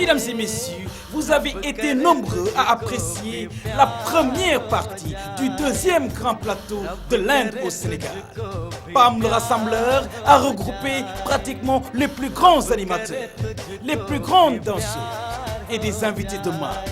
Mesdames et messieurs, vous avez été nombreux à apprécier la première partie du deuxième grand plateau de l'Inde au Sénégal. Pam le rassembleur a regroupé pratiquement les plus grands animateurs, les plus grandes danseuses et des invités de marque.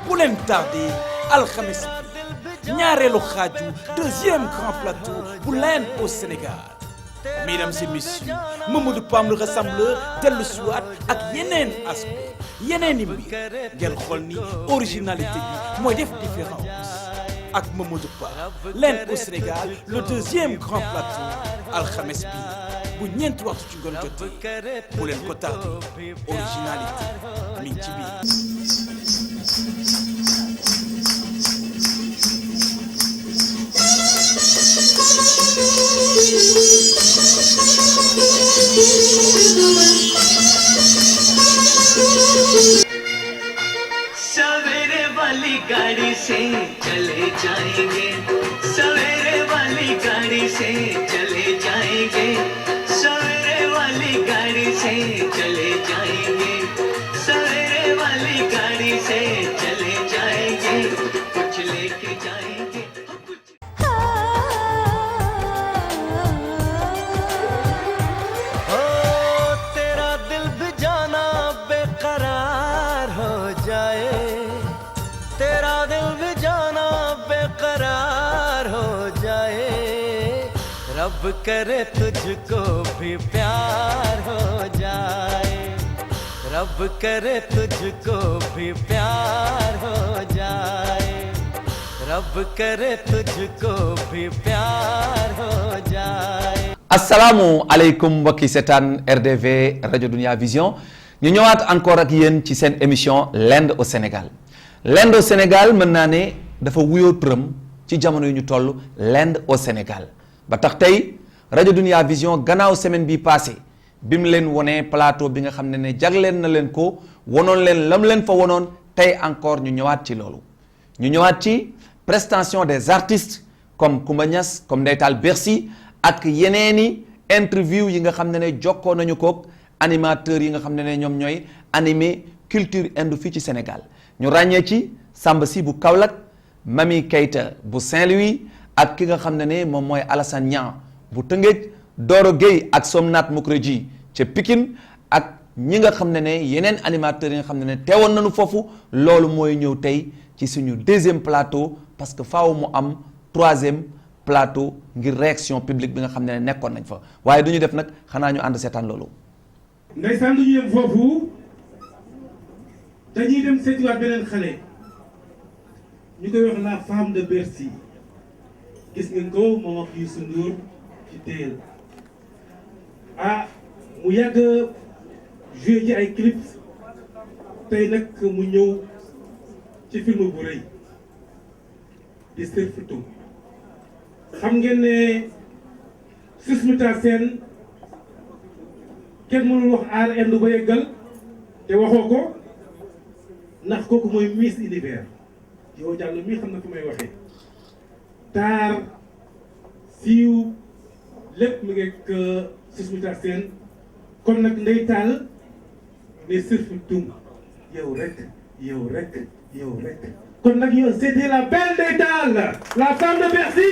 Bu leen tardé alxames bi ñaareelu xaaju deuxième grand plateau bu l'Inde au Sénégal. Mesdames et messieurs, Mamadou Pam le rassembleur dellu siwaat ak yeneen aspect yeneen i mbir ngeen xool ni originalité bi mooy def différence ak Mamadou Pam l'Inde au Sénégal le deuxième grand plateau alxames bi bu ñeenti waxtu ci ngoon jotee bu leen ko tardé originalité mi ngi ci biir. सवेरे वाली गाड़ी से चले जाएंगे, सवेरे वाली गाड़ी से चले जाएंगे, सवेरे वाली गाड़ी से चले जाएंगे, सवेरे वाली गाड़ी से चले जाएंगे, कुछ लेके जाएंगे। रब करे तुझको भी प्यार हो जाए, रब करे तुझको भी प्यार हो जाए, रब करे तुझको भी प्यार हो जाए. Assalaamu aleykum mbokki seetaan RDV rajo Dunia Vision ñu ñëwaat encore ak yéen ci seen émission l'Inde au Sénégal. L'Inde au Sénégal mën naa ne dafa wuyoo turam ci jamono yu ñu toll l'Inde au Sénégal. ba tax tey rajo Dunia Vision gannaaw semaine bi passé bi mu leen wonee plateau bi nga xam ne jagleen na leen ko wonoon leen lam leen fa wonoon tey encore ñu ñëwaat ci loolu ñu ñëwaat ci prestation des artistes comme Coumba Niass comme Ndeye Tall Bercy ak yeneeni interview yi nga xam ne jokkoo nañu kook animateurs yi nga xam ne ñoom ñooy animé culture inde fii ci Sénégal ñu ràññee ci Samba Sy bu Kaolack Mami Keita bu Saint-Louis ak ki nga xam ne moom mooy Alassane Niang bu Tëngéej Doro Gueye ak Somnath Mukherjee ca Pikine ak ñi nga xam ne yeneen animateurs yi nga xam ne teewoon nañu foofu loolu mooy ñëw tey ci suñu deuxième plateau parce que faaw mu am troisième plateau ngir réaction publique bi nga xam ne nekkoon nañ fa waaye du ñu def nag xanaa ñu ànd seetaan loolu. ndeysaan du ñu yem foofu dañuy dem seetiwaat beneen xale ñu koy wax la femme de Bercy. gis ngeen ko moom ak Youssou Ndour ci teel mu yàgg joué ci ay clips tey nag mu ñëw ci film bu rëy di Surftou xam ngeen ne Sousmita Sène kenn mënul wax aar Inde ba yeggal te waxoo ko ndax kooku mooy Miss Univers yow jàll mii xam na fi may waxee taar siiw lépp mu ngi Sousmita Sène kon nag Ndeye Tall ne Surftou yow rek yow rek yow rek kon nag yow c'était la belle Ndeye Tall la femme de Bercy.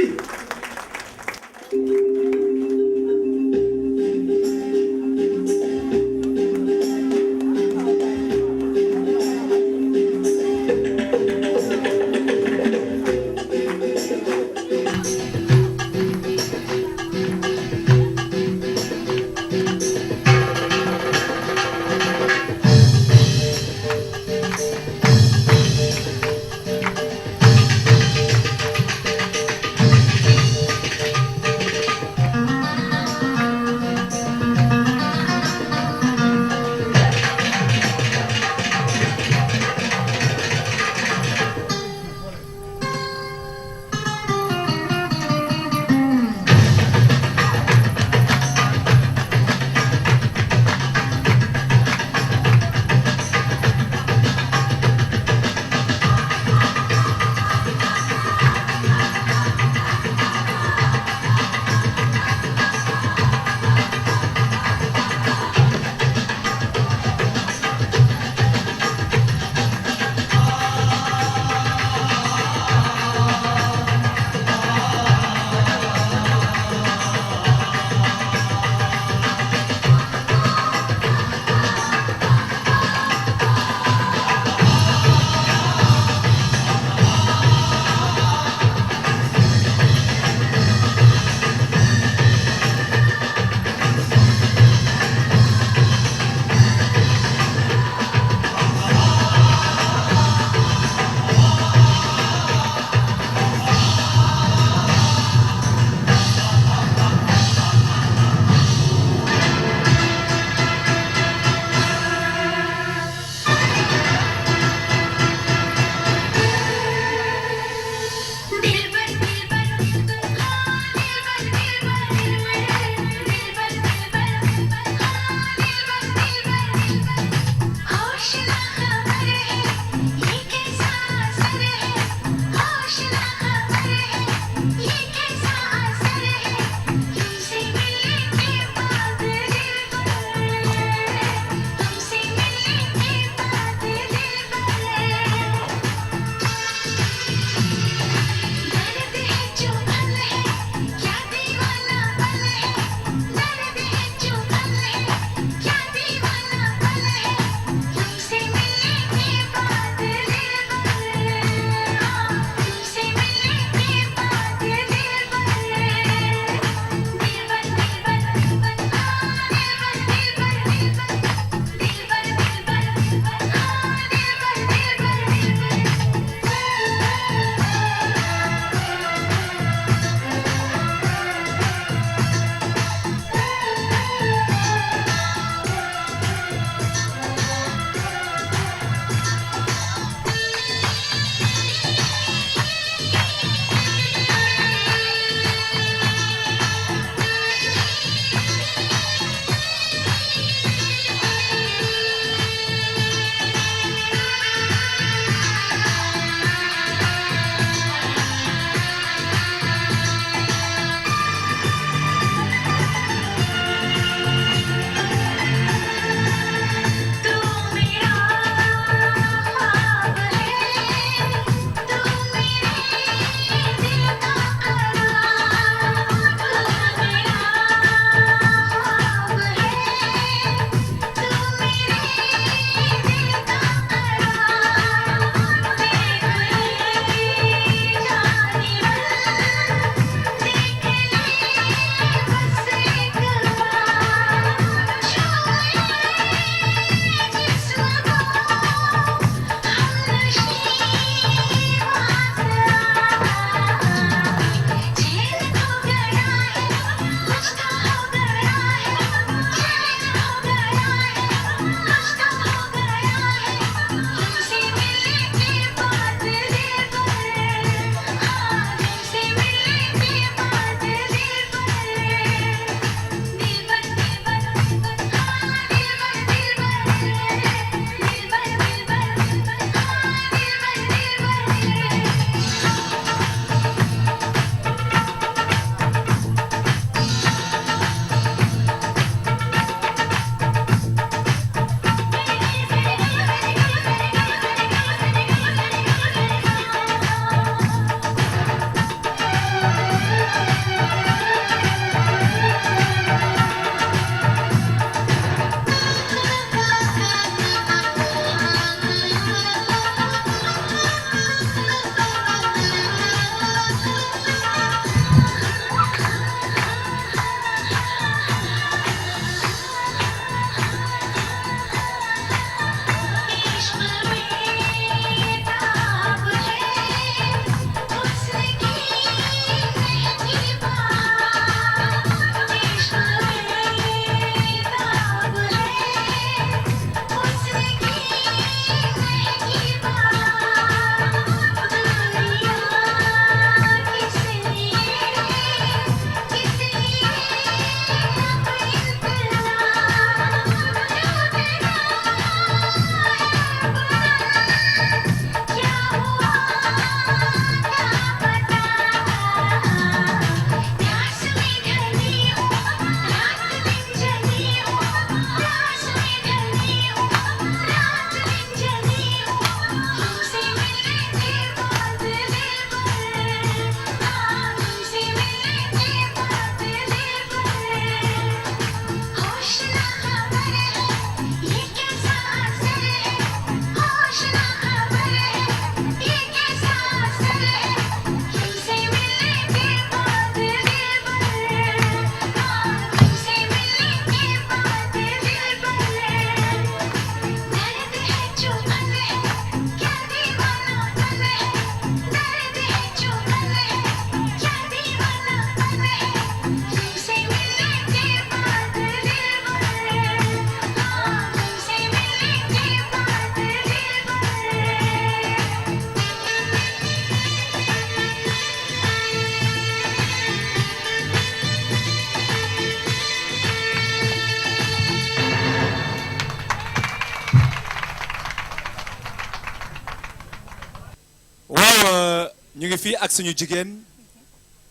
fii ak suñu jigéen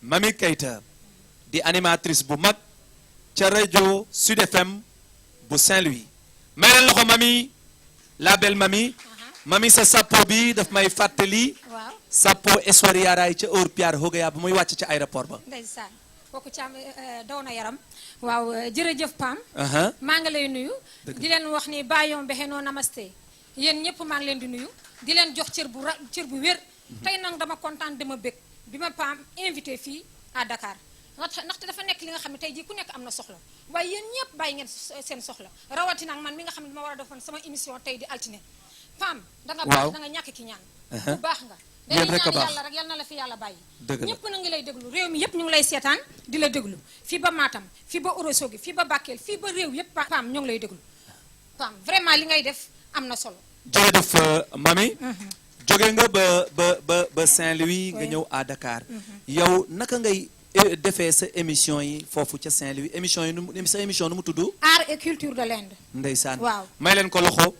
Mamy Keita di animatrice bu mag ca rajo Sud FM bu Saint-Louis may leen loxo Mamy la belle Mamy Mamy sa sappo bi daf may fàttali waaw sappo eswari yaaraay ca heure Pierre Hogaya bu muy wàcc ca aéroport ba ndeysaan kooku caam daw na yaram waaw jërëjëf Pam aha maa ngi lay nuyu di leen wax ni bayon bexenoo namaste yéen ñëpp maa ngi leen di nuyu di leen jox cër bu wér tey nag dama kontaan dama bég bi ma Pam invité fii à Dakar ndaxte dafa nekk li nga xam ne tey jii ku nekk am na soxla waaye yéen ñëpp bàyyi ngeen seen soxla rawatina ak man mi nga xam ne dama war a defoon sama émission tey di altine Pam da nga baax da nga ñàkk ki ñaan bu baax nga yéen dañuy rek a ñaan baax yàlla rek yal na la fi yàlla bàyyi dëgg la ñëpp na ngi lay déglu réew mi yëpp ñu ngi lay seetaan di la déglu fii ba Matam fii ba Ourossogui fii ba Bakel fii ba réew yëpp Pam ñu ngi lay déglu Pam vraiment li ngay def am na solo jërëjëf Mamy jóge nga ba Saint-Louis nga ñëw à Dakar yow naka ngay defee sa émission yi foofu ca Saint-Louis émission yi sa émission nu mu tudd art et culture de l'Inde ndeysaan waaw may leen ko loxo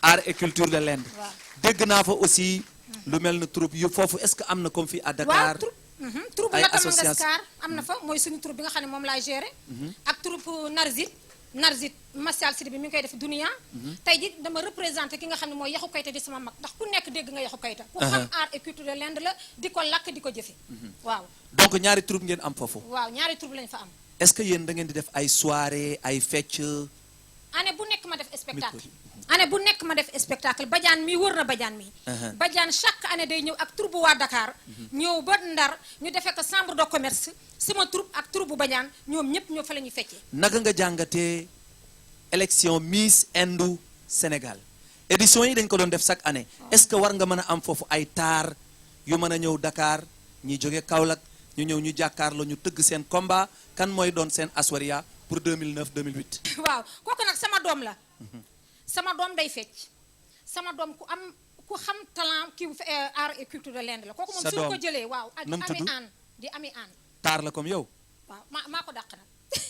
art et culture de l'Inde waaw dégg naa fa aussi lu mel na troupe yu foofu est-ce que am na comme fii à Dakar troupe ay Lata association Mangeskar am na fa mooy suñu troupe bi nga xam ne moom laay gérer ak troupe Narzit Massial Sidi bi mi ngi koy def Dunia tey ji dama représenté ki nga xam ne mooy Yaxu Kayta di sama mag ndax ku nekk dégg nga Yaxu Kayta ku xam art et culture de l'Inde la di ko lakk di ko jëfe waaw donc ñaari troupe ngeen am foofu waaw ñaari troupe lañ fa am est-ce que yéen da ngeen di def ay soirée ay fecc année bu nekk ma def spectacle année bu nekk ma def spectacle Badiane mi wër na Badiane mi Badiane chaque année day ñëw ak troupe bu waa Dakar ñëw ba Ndar ñu defee ko chambre de commerce sama troupe ak troupe bu Badiane ñoom ñëpp ñoo fa la ñuy feccee naka nga jàngatee élection Miss Indu Sénégal édition yi dañ ko doon def chaque année est-ce que war nga mën a am foofu ay taar yu mën a ñëw Dakar ñi jóge Kaolack ñu ñëw ñu jàkkaarloo ñu tëgg seen combat kan mooy doon seen aswaria pour 2009 2008 waaw kooku nag sama doom la sama doom day fecc sama doom ku xam talent kii art et culture de l'Inde la kooku moom suñu ko jëlee waaw ak ami aan taar la comme yow waaw maa ko dàq nag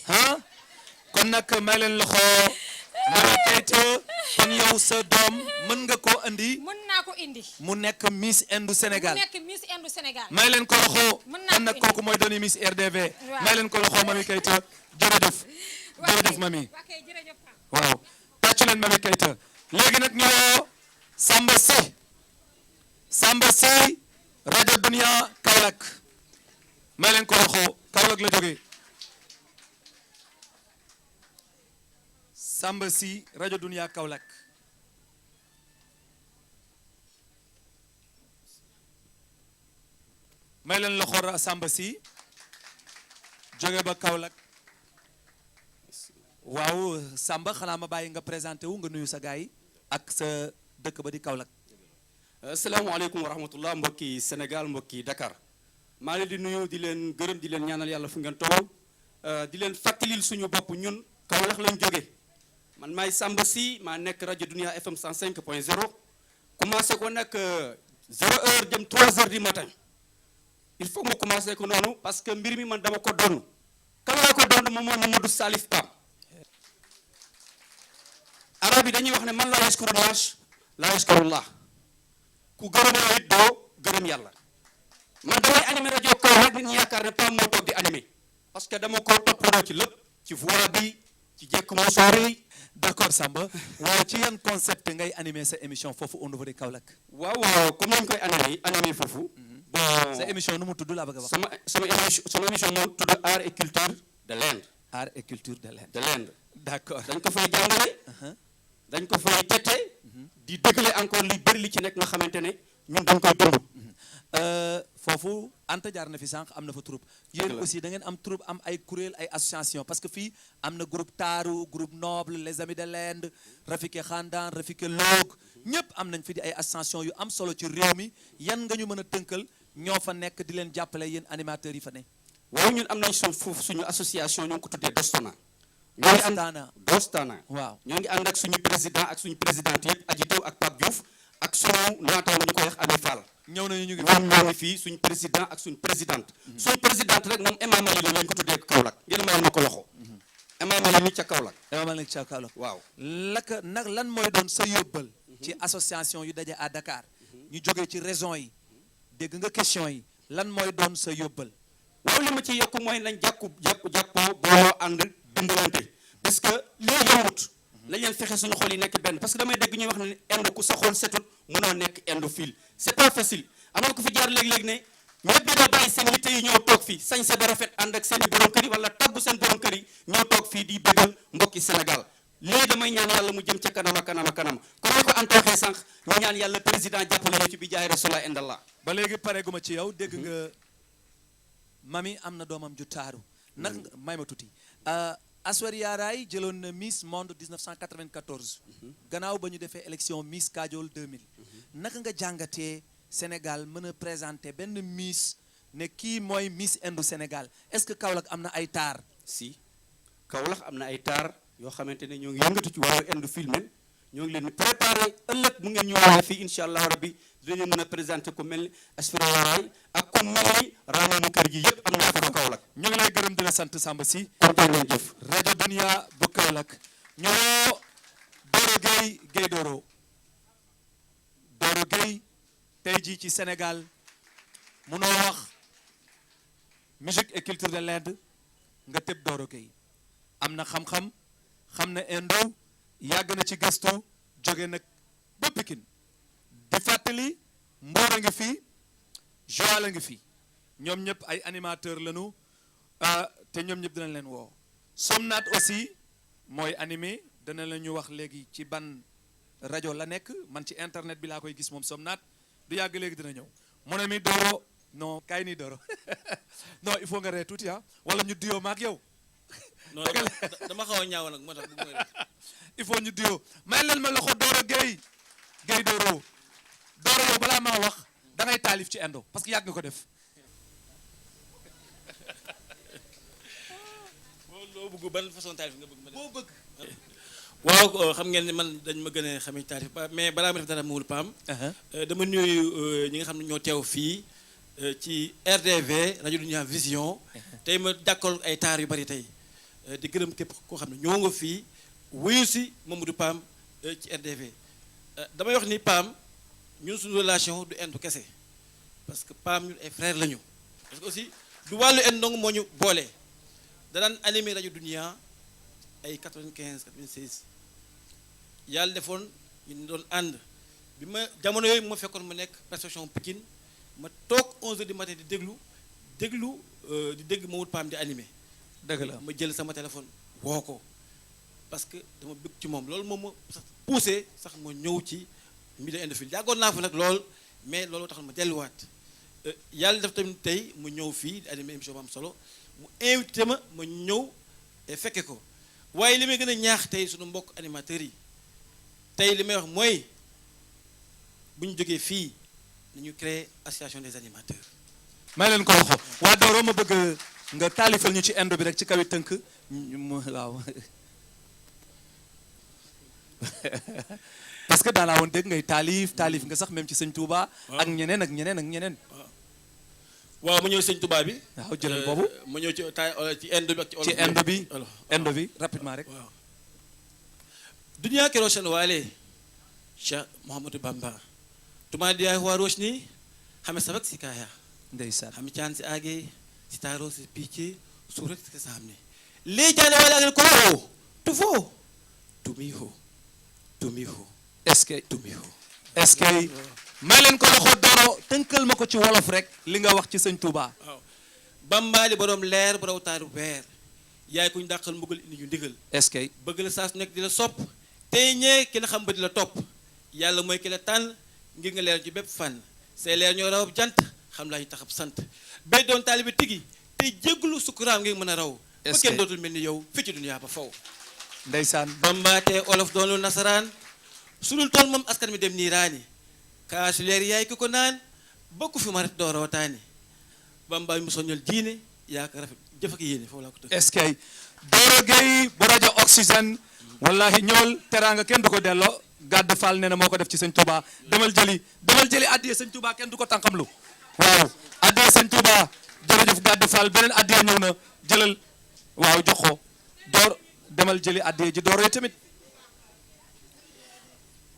ah kon nag may leen loxo Mamy Keita kon yow sa doom mën nga koo andi mën naa ko indi mu nekk Miss Indu Sénégal mu nekk Miss Indu Sénégal may leen ko loxo mën naa kon nag kooku mooy dooni Miss RDV waaw may leen ko loxo Mamy Keita jërëjëf jërëjëf Mamy waaw tàccu leen Mamy Keita léegi nag ñoo Samba Sy rajo Dunia Kaolack may leen ko loxo Kaolack la jógee Samba Sy rajo Dunia Kaolack may leen loxo Samba Sy jóge ba Kaolack waaw Samba xanaa ma bàyyi nga présenté wu nga nuyu sa gaay yi ak sa dëkk ba di Kaolack asalaamaaleykum wa rahmatullah mbokki Sénégal mbokki Dakar maa leen di nuyu di leen gërëm di leen ñaanal yàlla fu ngeen toll di leen fàttalil suñu bopp ñun Kaolack lañ jóge man maay Samba Sy maa nekk rajo Dunia FM 105.0 commencé ko nag 0h jëm 3h du matin il faut que ma commencé ko noonu parce que mbir mi man dama ko donn kan laa ko donn moom mooy Mamadou Salif Pam arab yi dañuy wax ne man laa yaskuru naas laa yaskurullah ku gërëmoo it doo gërëm yàlla man damay animé rajo Kaolack nit ñi yaakaar ne Pam moo toog di animé parce que dama ko toppaloo ci lépp ci voix bi ci jekk mosoor yi d'accord Samba waaye ci yan concept ngay animé sa émission foofu au niveau de Kaolack waaw comme nañ koy animé foofu bon sa émission nu mu tudd laa bëgg a wax sama émission moo tudd art et culture de l'Inde art et culture de l'Inde de l'Inde d'accord dañ ko fay jàngale dañ ko fay tette di dëggale encore li bëri li ci nekk nga xamante ne ñun dañ koy dund foofu Anta jaar na fi sànq am na fa troupe yéen aussi da ngeen am troupe am ay kuréel ay association parce que fii am na groupe Taaru groupe Noble les amis de l'Inde Rafike Khandan Rafike Log ñëpp am nañ fi di ay association yu am solo ci réew mi yan nga ñu mën a tënkal ñoo fa nekk di leen jàppale yéen animateurs yi fa ne waaw ñun am nañ foofu suñu association ñoo ngi ko tuddee Dostana Dostana waaw ñoo ngi ànd ak suñu président ak suñu présidente yëpp Adji Taw ak Pape Diouf ak suñu naataango ñu koy wax Ami Fall ñëw nañu ñu ngi ñoom ñoo ngi fii suñu président ak suñu présidente suñu présidente rek moom Emma Mali la lañ ko tuddee Kaolack ngeen mayal ma ko loxo Emma Mali ni ca Kaolack Emma Mali ca Kaolack waaw laka nag lan mooy doon sa yóbbal ci association yu daje à Dakar ñu jógee ci région yi dégg nga question yi lan mooy doon sa yóbbal. waaw li ma ci yokk mooy nañ jàppoo booloo ànd dimbalante parce que lii yombut lañ leen fexe suñu xol yi nekk benn parce que damay dégg ñuy wax ne indo ku sa xol setut mënoo nekk indophile c'est pas facile amoon ko fi jaar léeg-léeg ne ñëpp dina bàyyi seen yitte yi ñëw toog fii sañ sa ba rafet ànd ak seen i borom kër yi wala tàggu seen borom kër yi ñëw toog fii di bëggal mbokki Sénégal léegi damay ñaan yàlla mu jëm ca kanam a kanam a kanam comme ni ko Anta waxee sànq ñu ñaan yàlla président jàppale ñu ci bi jaay Rasulullah indallah. ba léegi pareeguma ci yow dégg nga mami am na doomam ju taaru nag may ma tuuti Aishwarya Rai jëloon na Miss Monde 1994 gannaaw ba ñu defee élection Miss Kajol 2000 naka nga jàngatee Sénégal mën a présenter benn Miss ne kii mooy Miss Indu Sénégal est-ce que Kaolack am na ay taar. si Kaolack am na ay taar yoo xamante ne ñoo ngi yëngatu ci wàllu indu filmé ñoo ngi leen di préparé ëllëg mu ngeen ñëwaale fii incha allah rabbi dinañu mën a présenté ku mel ni Aishwarya Rai ak ku mel ni Ramou kër gi yëpp am na ko Kaolack. ñu ngi lay gërëm di la sant Samba Sy. kontaan nañ jëf. rajo Dunia bu Kaolack ñoo Doro Gueye Doro Gueye tey jii ci Sénégal munoo wax musique et culture de l'Inde nga tëb Doro Gueye am na xam-xam xam na indo yàgg na ci gëstu jóge nag ba Pikine di fàttali Mbour a ngi fi Joal a ngi fi ñoom ñëpp ay animateur lañu te ñoom ñëpp dinañ leen woo Somnath aussi mooy animé dana la ñu wax léegi ci ban rajo la nekk man ci internet bi laa koy gis moom Somnath du yàgg léegi dina ñëw mu ne mi Doro non kaay nii Doro non il faut nga ree tuuti wala ñu duyoo maak yow non dama xaw a ñaaw nag moo tax bu il faut ñu duyoo may leen ma loxo Doro Gueye Doro yow balaa maa wax da ngay taalif ci indo parce que yàgg nga ko def loo bëgg ban façon taalif nga bëgg ma def boo bëgg waaw xam ngeen ne man dañ ma gën a xamee taalif ba mais balaa ma def dara Mawul Pam dama nuyu ñi nga xam ne ñoo teew fii ci RDV rajo Dunia Vision tey ma jàkkool ay taar yu bari tey di gërëm képp koo xam ne ñoo nga fii wuyu si Mamadou Pam ci RDV damay wax ni Pam ñun suñu relation du indu kese parce que Pam ñun ay frère lañu parce que aussi du wàllu ind ndong moo ñu boole da daan animé rajo Dunia ay 95 96 yàlla defoon ñu doon ànd bi ma jamono yooyu ma fekkoon ma nekk perception Pikine ma toog 11h du matin di déglu di dégg Mamadou Pam di animé dëgg la ma jël sama téléphone woo ko parce que dama bëgg ci moom loolu moom ma sax poussé sax ma ñëw ci milieu indophile yàggoon naa fa nag lool mais loolu taxal ma delluwaat yàlla def tamit tey mu ñëw fii di animé émission bu am solo mu invité ma ñëw fekke ko waaye li may gën a ñaax tey suñu mbokk animateurs yi tey li may wax mooy bu ñu jógee fii nañu créer association des animateurs. may leen ko loxo waa Doro ma bëgg nga taalifal ñu ci indo bi rek ci kaw tënk waaw parce que daanaa woon dégg ngay taalif nga sax même ci sëñ Touba. ak ñeneen. waaw ma ñëw sëñ Touba bi. waaw jëlal boobu ma ñëw ci indo bi ak ci indo bi rapidement rek. waaw Dunia ke roshan wale Cheikh Mouhamadou Bamba tuma diya wa roshni hame sabak sikaya ndeysaan hame chan si age si taro si piche surat ke samne le jale wala ko tufo tumiho est-ce que may leen ko loxo Doro tënkal ma ko ci wolof rek li nga wax ci sëñ Touba. waaw Bamba li borom leer borom taaru weer yaay ku ñu dàqal mbugal indi ñu ndigal est-ce que bëgg la saa su nekk di la sopp tey ñee ki la xam ba di la topp yàlla mooy ki la tànn ngir nga leer ci bépp fànn say leer ñoo raw ab jant xam laa ñu taxab sant bay doon taalibe tigi tey jégglu sukuraam ngir mën a raw ba kenn dootul mel ni yow fii ci duniyaa ba faw ndeysaan Bamba te olof doonul nasaraan su dul tool moom askan mi dem niiraani kaasu leer yaay ki ko naan bokku fi ma ret doo rawataani Bamba mu soññal diine yaa ko rafet jëf ak yéene foofu laa ko tënk. est-ce que Doro Gueye bu rajo Oxygène wallahi ñool teraanga kenn du ko delloo gàdd Fall nee na moo ko def ci sëñ Touba demal jëli addiye sëñ Touba kenn du ko tànqamlu waaw addiye sëñ Touba jërëjëf gàdd Fall beneen addiye ñëw na jëlal waaw jox ko demal jëli addiye ji Doro yi tamit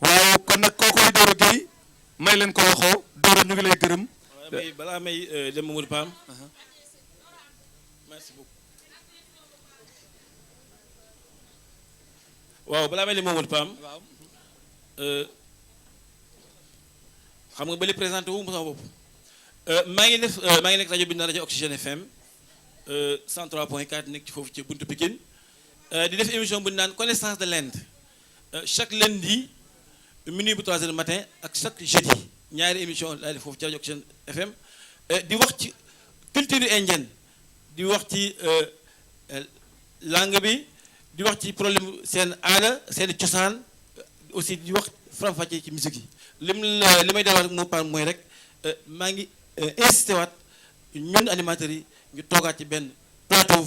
waaw kon nag kookoy Doro Gueye may leen ko loxo Doro ñu ngi lay gërëm balaa may dem Mamadou Pam. merci beaucoup. waaw balaa may dem Mamadou Pam. waaw. xam nga ba li présenté wu mu sama bopp. maa ngi nekk rajo bi na rajo Oxygène FM 103.4 nekk ci foofu ci buntu Pikine di def émission bu ñu naan connaissance de l'Inde chaque lundi minuit bu 3h du matin ak chaque jeudi ñaari émission laay def foofu ci rajo Oxygène FM di wax ci culture indienne di wax ci langue bi di wax ci problème seen aada seen cosaan aussi di wax faram-fàccee ci musique yi li may dalal rek moo par mooy rek maa ngi insisté waat ñun animateurs yi ñu toogaat ci benn plateau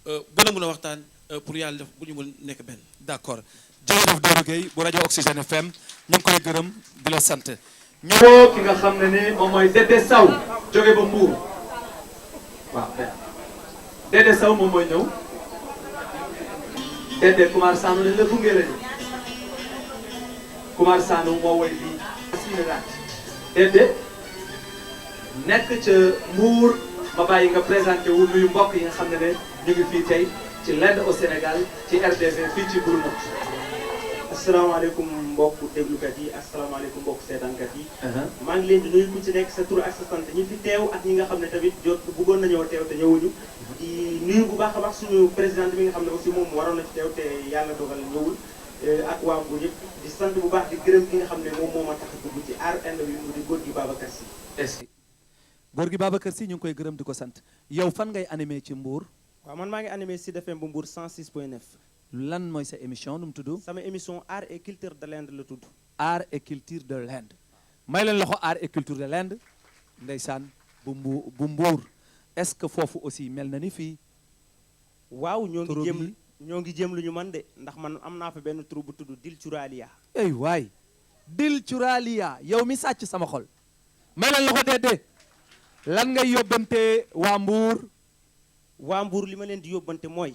gën a mën a waxtaan pour yàlla def bu ñu mën nekk benn. d'accord jërëjëf Doudou Gueye bu rajo Oxygène FM ñu ngi koy gërëm di la sant. ñëwoo ki nga xam ne ni moom mooy Dédé Sow jóge ba Mbour waaw Dédé Sow moom mooy ñëw Dédé Kumar Sanu ne la gunge la ñu Kumar Sanu moo woy lii asinaat Dédé nekk ca Mbour ma bàyyi nga présenté wu nuyu mbokk yi nga xam ne ñu ngi fii tey ci l'Inde au Sénégal ci RDV fii ci Bournemouth. asalaamaaleykum mbokku déglukat yi asalaamaaleykum mbokku seetaankat yi. maa ngi leen di nuyu ku ci nekk sa tur ak sa sant ñi fi teew ak ñi nga xam ne tamit jot bëggoon nañoo teew te ñëwuñu. di nuyu bu baax a baax suñu président bi nga xam ne aussi moom waroon na ci teew te yàlla dogal ñëwul ak waa Mbour yëpp di sant bu baax di gërëm ki nga xam ne moom moo ma tax a dugg ci aar Inde bi mu di góor gi Babacar Sy. est-ce que góor gi Babacar Sy ñu ngi koy gërëm di ko sant yow fan ngay animé ci Mbour. waaw man maa ngi animé Sud FM bu Mbour 106.9. lan mooy sa émission nu mu tudd. sama émission art et culture de l'Inde la tudd. art et culture de l'Inde may leen loxo art et culture de l'Inde ndeysaan bu Mbour est-ce que foofu aussi mel na ni fii. waaw ñoo ngi jéem lu ñu man de ndax man am naa fa benn tur bu tudd Dil Curalia. ey waay Dil Curalia yow mi sàcc sama xol may leen loxo Dédé lan ngay yóbbante waa Mbour. waa Mbour li ma leen di yóbbante mooy.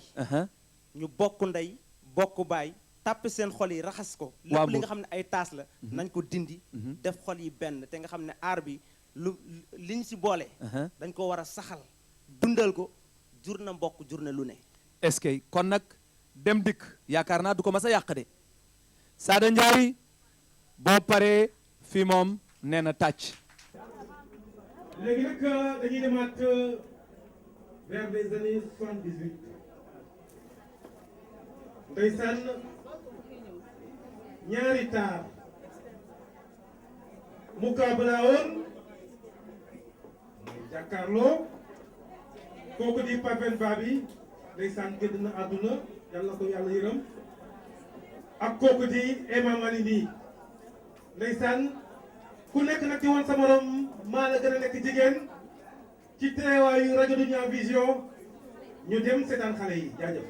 ñu bokk ndey bokk baay tàppe seen xol yi raxas ko. lépp li nga xam ne ay taas la. nañ ko dindi. def xol yi benn te nga xam ne aar bi liñ si boole. dañ ko war a saxal dundal ko jur na mbokk jur na lu ne. est-ce que kon nag dem dikk yaakaar naa du ko mas a yàq de Sada Ndiaye boo paree fii moom nee na tàcc. léegi nag dañuy demaat vers les années 78 ndeysaan ñaari taar mukaabala woon jàkkaarloo kooku di Papen Babi ndeysaan génn na àdduna yàlla ko yàlla yërëm ak kooku di Ema Malini ndeysaan ku nekk nag di woon sa morom maa la gën a nekk jigéen ci teewaayu rajo Dunia Vision ñu dem seetaan xale yi jaajëf.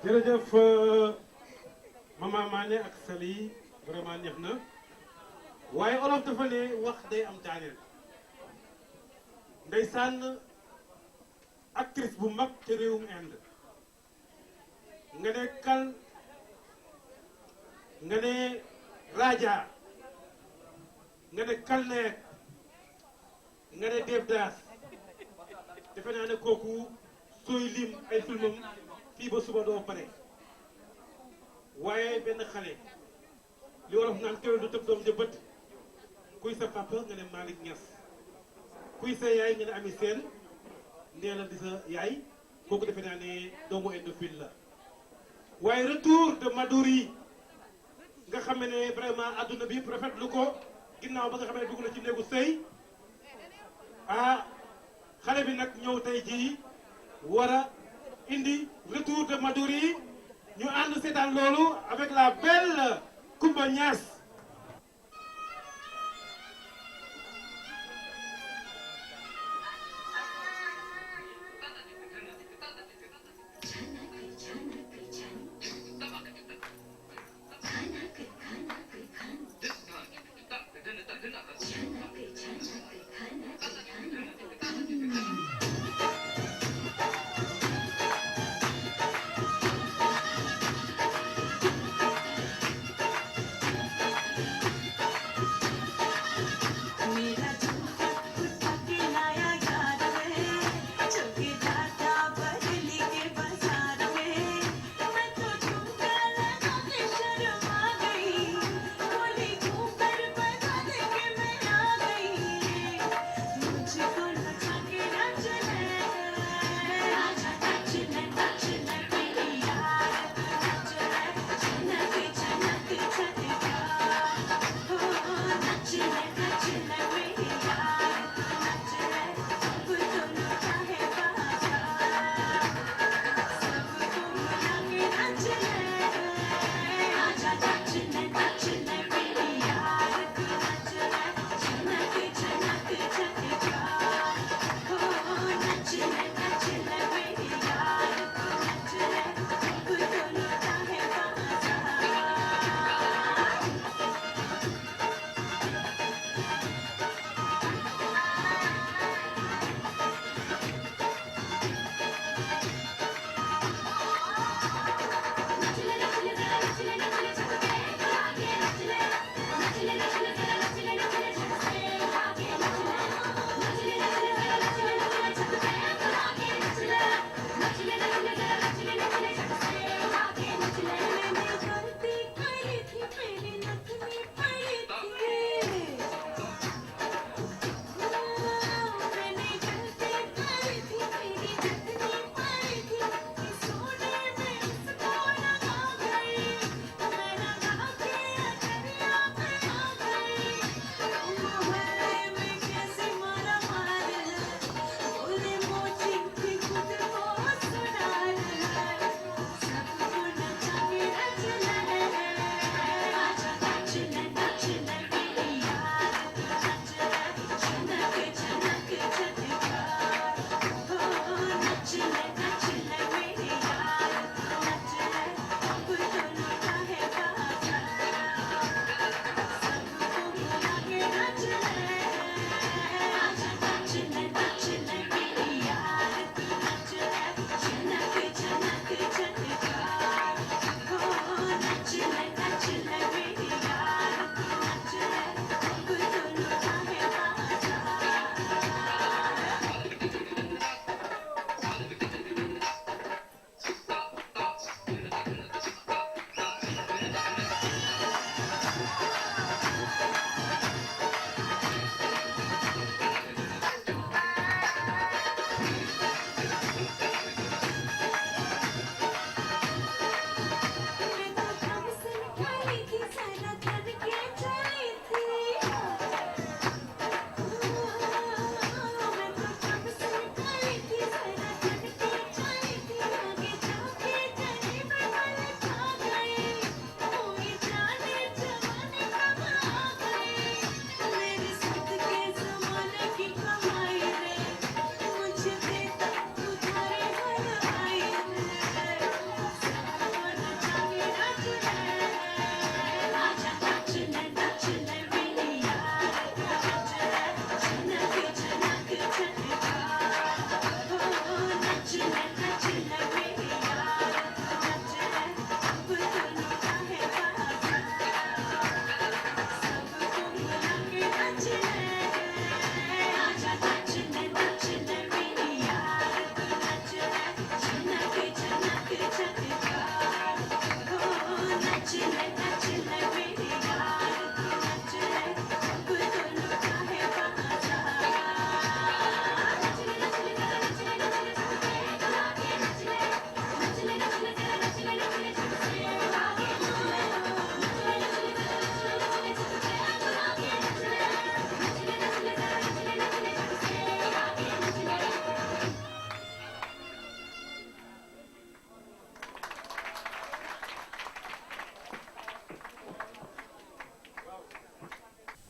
jërëjëf Mama Mané ak Sali vraiment neex na waaye olof dafa ne wax day am daaneel ndeysaan actrice bu mag te réewum Inde nga ne Kal nga ne Raja nga ne Kalneet nga ne Devdas defe naa ne kooku sooy lim ay filmam fii ba suba doo pare waaye benn xale li wolof naan kéwél du tëb doom ja bët kuy sa papa nga ne Malick Niass kuy sa yaay nga ne Ami Sène nee la di sa yaay kooku defe naa ne doomu Indophile la waaye retour de Maduri nga xam ne vraiment adduna bi yëpp rafetlu ko ginnaaw ba nga xam ne dugg na ci néegu sëy ah xale bi nag ñëw tey jii war a indi retour de Maduri ñu ànd seetaan loolu avec la belle Kumba Niass.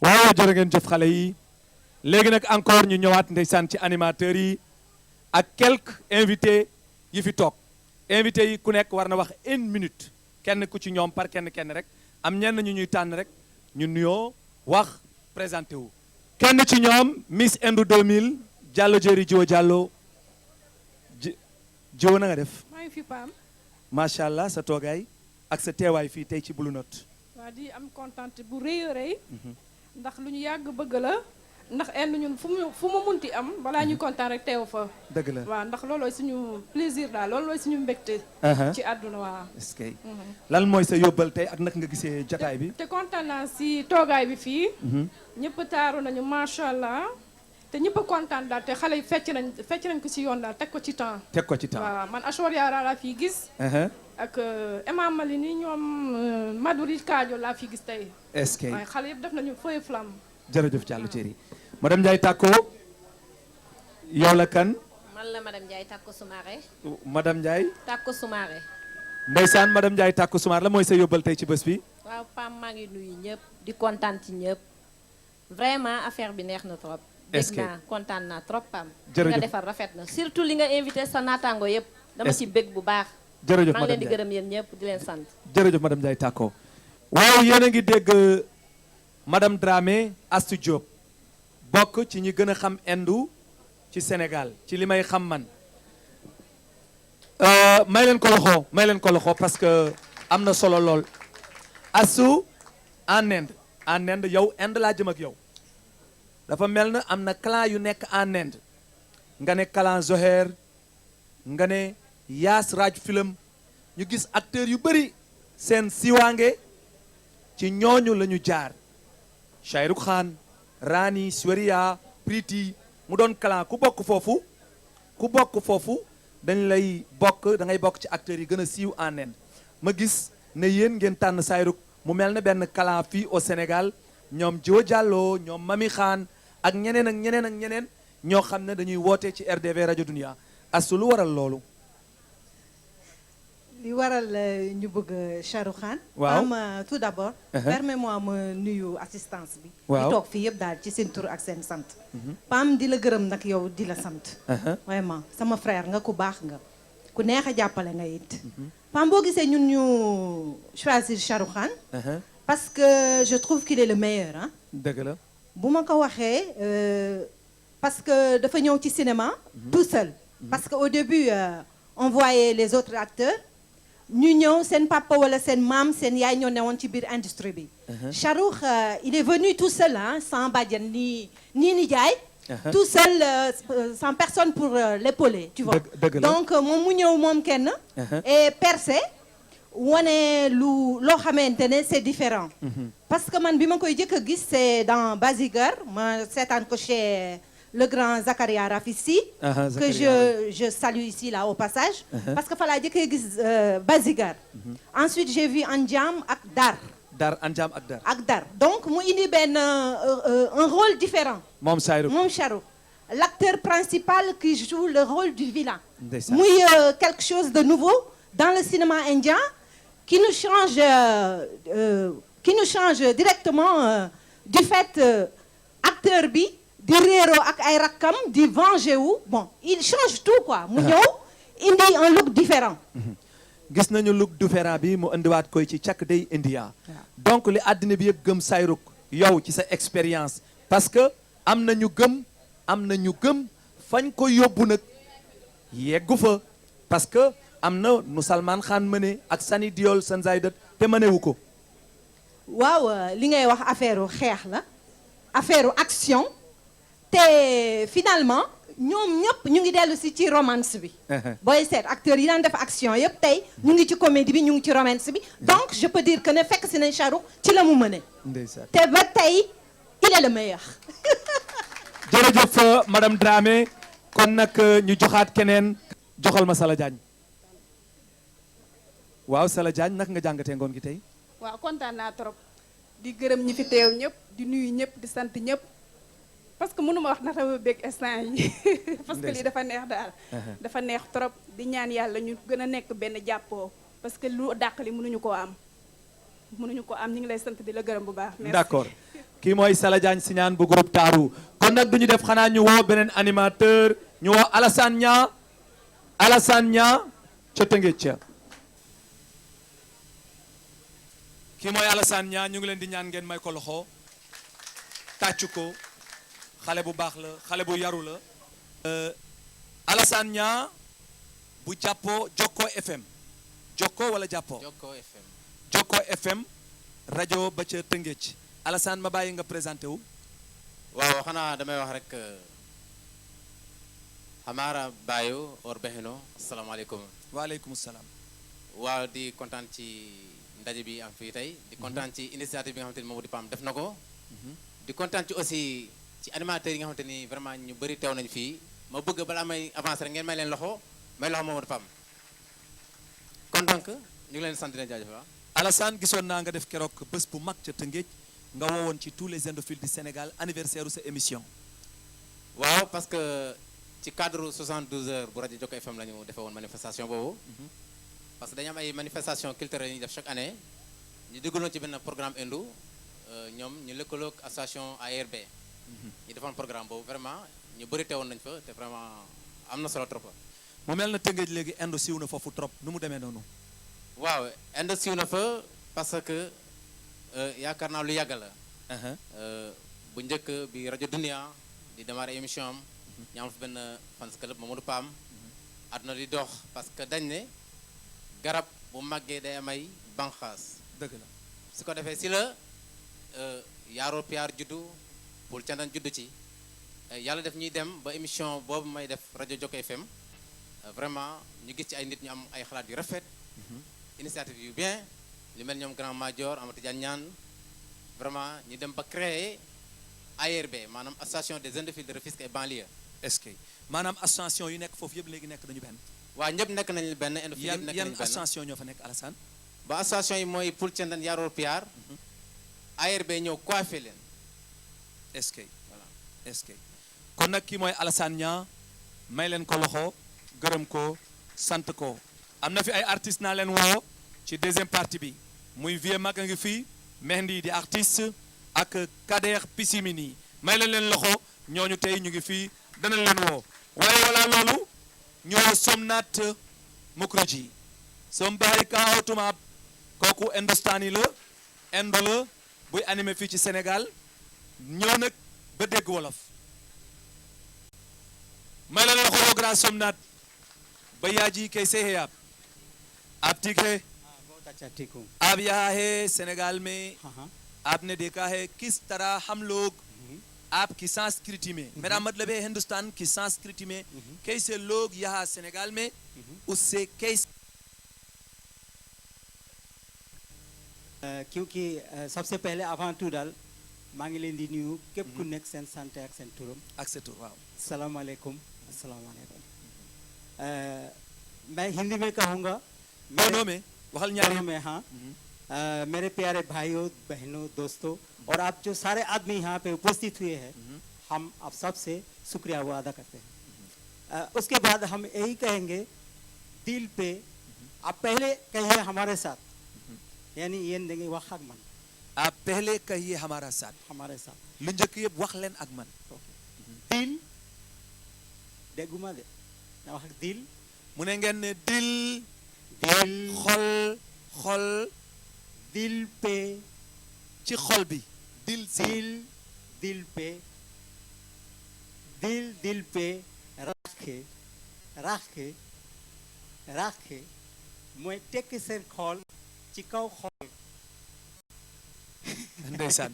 waaw jërë ngeen jëf xale yi léegi nag encore ñu ñëwaat ndeysaan ci animateurs yi ak quelques invités yi fi toog invités yi ku nekk war na wax 1 minute kenn ku ci ñoom par kenn rek am ñenn ñu ñuy tànn rek ñu nuyoo wax présenté wu. kenn ci ñoom Miss Indou 2000 Diallo Jéeri Jiwo Diallo Jiwo na nga def. maa ngi fi Pam. macha allah sa toogaay ak sa teewaay fii tey ci Blue Note. waa di am kontaan bu rëy a rëy. ndax lu ñu yàgg bëgg la ndax enn ñun fu mu munti am balaa ñuy kontaan rek teew fa. dëgg la waaw ndax loolooy suñu plaisir daal loolooy suñu mbégte. ci àdduna waaw. est-ce que lan mooy sa yóbbal tey ak naka nga gisee jataay bi. te kontaan naa si toogaay bi fii. ñëpp taaru nañu macha allah. te ñëpp a kontaan daal te xale yi fecc nañ ko si yoon daal teg ko ci temps. teg ko ci temps waaw man Achoria laa fii gis. ak Emma Malini ñoom Madouri Kadio laa fi gis tey. est-ce que waaye xale yëpp def nañu feu flamme. jërëjëf Diallo Thierry madame Ndiaye Tàkko yow la kan. man la madame Ndiaye Tàkko Soumaré. madame Ndiaye. Tàkko Soumaré. ndeysaan madame Ndiaye Tàkko Soumaré la mooy sa yóbbal tey ci bés bi. waaw Pam maa ngi nuyu ñëpp di kontaan ci ñëpp vraiment affaire bi neex na trop. est-ce que bég naa kontaan naa trop Pam. jërëjëf li nga defar rafet na surtout li nga invité sa naataango yëpp. dama ci bég bu baax. jërëjëf maa ngi leen di madame gërëm yéen ñëpp di leen sant. jërëjëf madame Ndiaye Tàkko waaw yéen a ngi dégg madame Dramé Astou Diop bokk ci ñi gën a xam Indou ci Sénégal ci li may xam man may leen ko loxo parce que am na solo lool Astou en Inde yow Inde laa jëm ak yow dafa mel na am na clan yu nekk en Inde nga ne clan Zoher nga ne Yaas Raj Film ñu gis acteurs yu bëri seen siwaange ci ñooñu la ñu jaar Shahrukh Khan Rani Sweria Priti mu doon clan ku bokk foofu dañ lay da ngay bokk ci acteurs yi gën a siiw en Inde ma gis ne yéen ngeen tànn Shahrukh mu mel ne benn clan fii au Sénégal ñoom Jiwo Diallo ñoom Mami Khan ak ñeneen ñoo xam ne dañuy woote ci RDV rajo Dunia Astou lu waral loolu. li waral ñu bëgg Shahrukh Khan. waaw tout d'abord. permets-moi ma nuyu assistance bi. waaw di toog fii yëpp daal ci seen tur ak seen sant. Pam di la gërëm nag yow di la sant. vraiment sama frère nga ku baax nga ku neex a jàppale nga it. Pam boo gisee ñun ñu choisir Shahrukh Khan. parce que je trouve qu'il est le meilleur ah. dëgg la bu ma ko waxee parce que dafa ñëw ci cinéma. tout seul. parce que au début on voyait les autres acteurs. ñu ñëw seen papa wala seen maam seen yaay ñoo newoon ci biir industrie bi. Shahrukh il est venu tout seul sans bàjjen ni jaay. tout seul sans personne pour l'épauler tu vois. donc moom mu ñëw moom kenn. et percé wane loo xamante ne c'est différent. parce que man bi ma koy jëkk a gis c'est dans Bazigar ma seetaan ko chez le grand Zakaria Rafissi. que je salue ici là au passage. parce que fa laa jëkkee gis Bazigar. ensuite j'ai vu Andiam ak Dar. Andiam ak Dar. donc mu indi benn un rôle différent. moom Shahrukh. l'acteur principal qui joue le rôle du vilain. muy quelque chose de nouveau dans le cinéma indien qui nous change directement du fait acteur bi. di réeroo ak ay rakkam di venger wu bon il change tout quoi mu ñëw indi un look différent gis nañu look différent bi mu indiwaat koy ci Chak Day India donc li àddina bi yëpp gëm Shahrukh yow ci sa expérience parce que am na ñu gëm fañ ko yóbbu nag yeggu fa parce que am na nu Salman Khan mëne ak Sunny Deol Sanjay Dutt te mënewu ko waaw li ngay wax affaire xeex la affaire action te finalement ñoom ñëpp ñu ngi dellu si ci romance bi. booy seet acteurs yi daan def action yëpp tey ñu ngi ci comédie bi ñu ngi ci romance bi donc je peux dire que ne fekk si nañ Charouk ci la mu mëne. te ba tey il est le meilleur. jërëjëf madame Dramé kon nag ñu joxaat keneen joxal ma Sala Diagne waaw Sala Diagne naka nga jàngatee ngoon gi tey. waaw kontaan naa trop di gërëm ñi fi teew ñëpp di nuyu ñëpp di sant ñëpp parce que mënuma wax naka ma bëgg instant yi parce que lii dafa neex daal. dafa neex trop di ñaan yàlla ñu gën a nekk benn jàppoo parce que lu dàq li mënuñu koo am ñu ngi lay sant di la gërëm bu baax. merci d'accord kii mooy Sala Diagne Signane bu groupe Taaru kon nag duñu def xanaa ñu woo beneen animateur ñu woo Alassane Niang ca Tëngéej ca kii mooy Alassane Niang ñu ngi leen di ñaan ngeen may ko loxo tàccu ko xale bu baax la xale bu yaru la Alassane Niang bu jàppoo Jokko FM Jokko wala jàppoo Jokko FM rajo ba ca Tëngéej Alassane ma bàyyi nga présenté wu. waaw xanaa damay wax rek Hamara Bayo or Beheno asalaamaaleykum. waaleykum salaam. waaw di kontaan ci ndaje bi am fii tey. di kontaan ci initiative bi nga xamante ni Mamadou Pam def na ko. di kontaan ci aussi ci animateurs yi nga xamante ni vraiment ñu bëri teew nañu fii ma bëgg balaa may avancer rek ngeen may leen loxo Mamadou Pam kon donc ñu ngi leen sant di leen jaajëfal. Alassane gisoon naa nga def keroog bés bu mag ca Tëngéej nga woowoon ci tous les indophiles du Sénégal anniversaire u sa émission. waaw parce que ci cadre 72 heures bu rajo Jokko FM la ñu defee woon manifestation boobu. parce que dañu am ay manifestation culturelle yi ñuy def chaque année ñu duggaloon ci benn programme indu ñoom ñu lëkkaloog association ARB. ñu defoon programme boobu vraiment ñu bëri teewoon nañ fa te vraiment am na solo trop. mu mel na Tëngéej léegi indo siiw na foofu trop nu mu demee noonu. waaw indo siiw na fa parce que yaakaar naa lu yàgg la. bu njëkk bi rajo Dunia di démarrer émission am. ñu am fa benn fans club Mamadou Pam. àdduna di dox parce que dañ ne garab bu màggee day amay banqaas. dëgg la su ko defee si la Yaaro Piar juddu pour Candan juddu ci yàlla def ñuy dem ba émission boobu may def rajo Jokko FM vraiment ñu gis ci ay nit ñu am ay xalaat yu rafet. initiative yu bien li mel ñoom Grand Major Amati Diagne vraiment ñu dem ba créer ARB maanaam association des indophiles de Rufisque et banlieue. est-ce que maanaam association yu nekk foofu yëpp léegi nekk nañu benn. waaw ñëpp nekk nañu benn indophile yëpp nekk nañu benn yan association ñoo fa nekk Alassane. ba association yi mooy Poul Thiendan Yaroor Piar. ARB ñëw coiffé leen. est-ce que voilà est-ce que kon nag kii mooy Alassane Niang may leen ko loxo gërëm ko sant ko am na fi ay artistes naa leen woo ci deuxième partie bi muy vieux mag a ngi fii Mehndi di artiste ak Kader Pissimini may leen loxo ñooñu tey ñu ngi fii danañ leen woo waaye wala loolu ñoo Somnath Mukherjee som bàyyi kaaw tumaab kooku Hindostani la Indo la buy animé fii ci Sénégal ñëw nag ba dégg wolof may leen loxo grand Somnath Bayaji कैसे है आप ठीक है बहुत अच्छा ठीक हूँ आप यहाँ है सेनेगाल में आपने देखा है किस तरह हम लोग आपकी संस्कृति में मेरा मतलब है हिंदुस्तान की संस्कृति में कैसे लोग यहाँ सेनेगाल में उससे कैसे क्योंकि सबसे पहले avant tout daal maa ngi leen di nuyu képp ku nekk seen sant ak seen turam ak sa tur waaw salaamaaleykum asalaamaaleykum मैं हिंदी में कहूँगा दोनों में वहल दोनों में हाँ मेरे प्यारे भाइयों बहनों दोस्तों और आप जो सारे आदमी यहाँ पे उपस्थित हुए हैं हम आप सबसे शुक्रिया वो अदा करते हैं उसके बाद हम यही कहेंगे दिल पे आप पहले कहिए हमारे साथ यानी ये देंगे wax ak man आप पहले कहिए हमारा साथ lu njëkk yëpp wax leen ak man dil dégguma de na wax ak dil mu ne ngeen ne dil xol dil pe ci xol bi dil pe raxe mooy tekki seen xol ci kaw xol ndeysaan